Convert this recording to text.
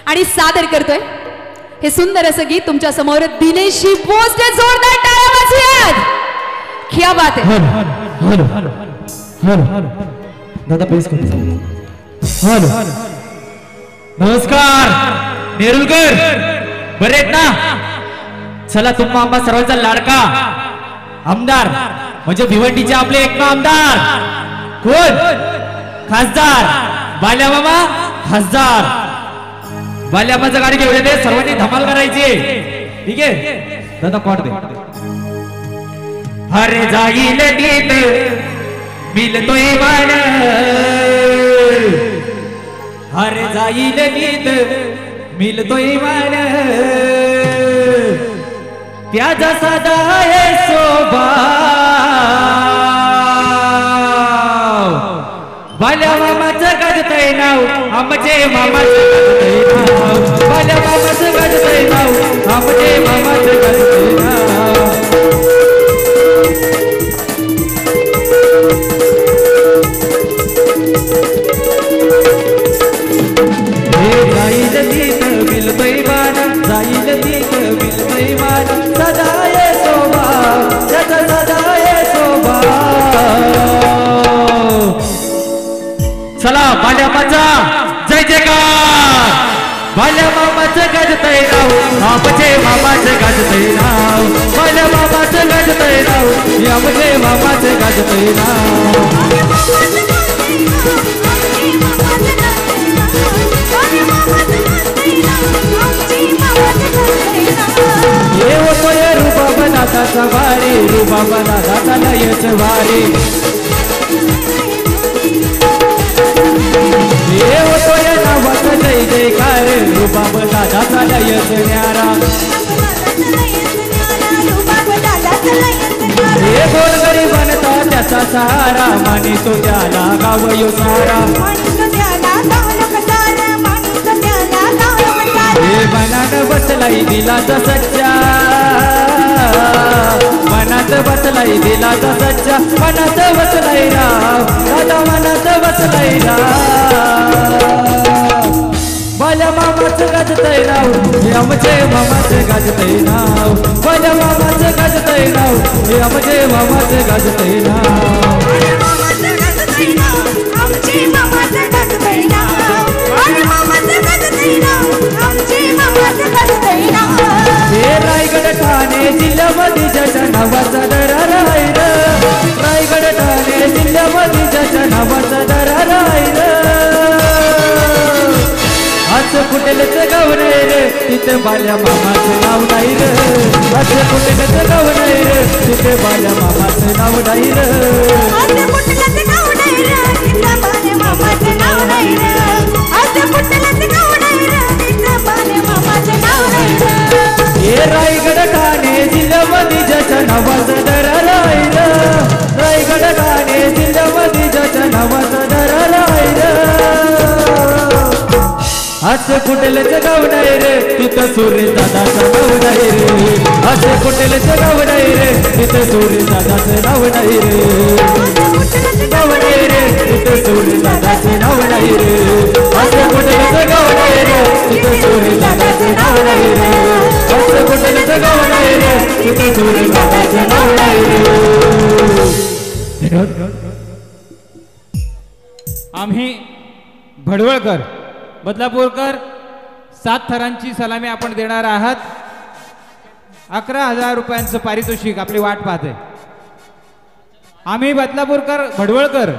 आणि सादर करतोय हे सुंदर असं गीत तुमच्या समोर दिनेशी बोसने जोरदार टाळ्या वाजवूयात. क्या बात है. हॅलो हॅलो दादा प्लीज हॅलो नमस्कार नेरुलकर बरे आहेत ना. चला तुम्हा आम्हा सर्वांचा लाडका आमदार म्हणजे भिवंडीचे आपले एक आमदार कोण खासदार बाल्या मामा खासदार बाल्या मामाचं गाडी घेऊन येते. सर्वांनी धमाल करायची. ठीक आहे दादा कॉट दे. हरे जाईल गीत मिलतोय मान हरे जाईल गीत मिलतोय मान त्याचा सदा आहे शोभा बाल्या मामाचं गाजतय नाव आमचे मामाचं गाजतय नाव बाल्या मामाचं गाजतय नाव आमचे मामाचं गाजतय नाव. जाईल गीत मिलतोय मान जाईल गीत मिलतोय मान सदा ये शोभा त्याचा सदा ये शोभा. चला बाल्या मामाचा जय जयकार. बाल्या मामाचं गाजतय नाव आमचे मामाचं गाजतय नाव बाल्या मामाचं गाजतय नाव आमचे मामाचं गाजतय नाव. ये होतोय रुबाबनाथाचा वारी रुबाबनाथाचा लयच वारी ये होतोय नावाचा जय जयकार रुबाबनाथाचा लयच न्यारा. हे गोर गरीबांचा त्याचा सहारा मानितो त्याला गाव यो सारा. हे मनात बसलाई दिलाचा सच्चा मनात बसलाई दिलाचा सच्चा मनात बसलाई राव दादा मनात बसलाई राव. बाल्या मामाचं गाजतय नाव हे आमचे मामाचं गाजतय नाव बाल्या मामाचं गाजतय नाव हे आमचे मामाचं गाजतय नाव. हे रायगड ठाणे जिल्ह्यामध्ये ज्याच्या नावाचा दरार आहे र रायगड ठाणे जिल्ह्यामध्ये ज्याच्या नावाचा दरार आहे र. असं कुठेलच गाव नाही रे तिथे बाल्या मामाचं नाव नाही र असं कुठेलच गाव नाही रे तिथे बाल्या मामाचं नाव नाही र. हे रायगड ठाणे जिल्ह्यामध्ये ज्याच्या नावाचा दरार आहे र रायगड ठाणे जिल्ह्यामध्ये ज्याच्या नावाचा दरार आहे र. असं कुठेलच गाव नाही रे तिथं सूर्य दादाचं नाव नाही रे असं कुठेलच गाव नाही रे तिथं सूर्य दादाचं नाव नाही रे गाव नाही रे तिथं सूर्य दादाचं नाव नाही रे असं कुठेलच गाव नाही रे तिथं सूर्य दादाचं नाव नाही रे असं कुठेलच गाव नाही रे तिथं सूर्य दादाचं नाव नाही रे. आम्ही भडवळकर बदलापूरकर 7 थरांची सलामी आपण देणार आहात. 11,000 रुपयांचं पारितोषिक आपली वाट पाहते. आम्ही बदलापूरकर भडवळकर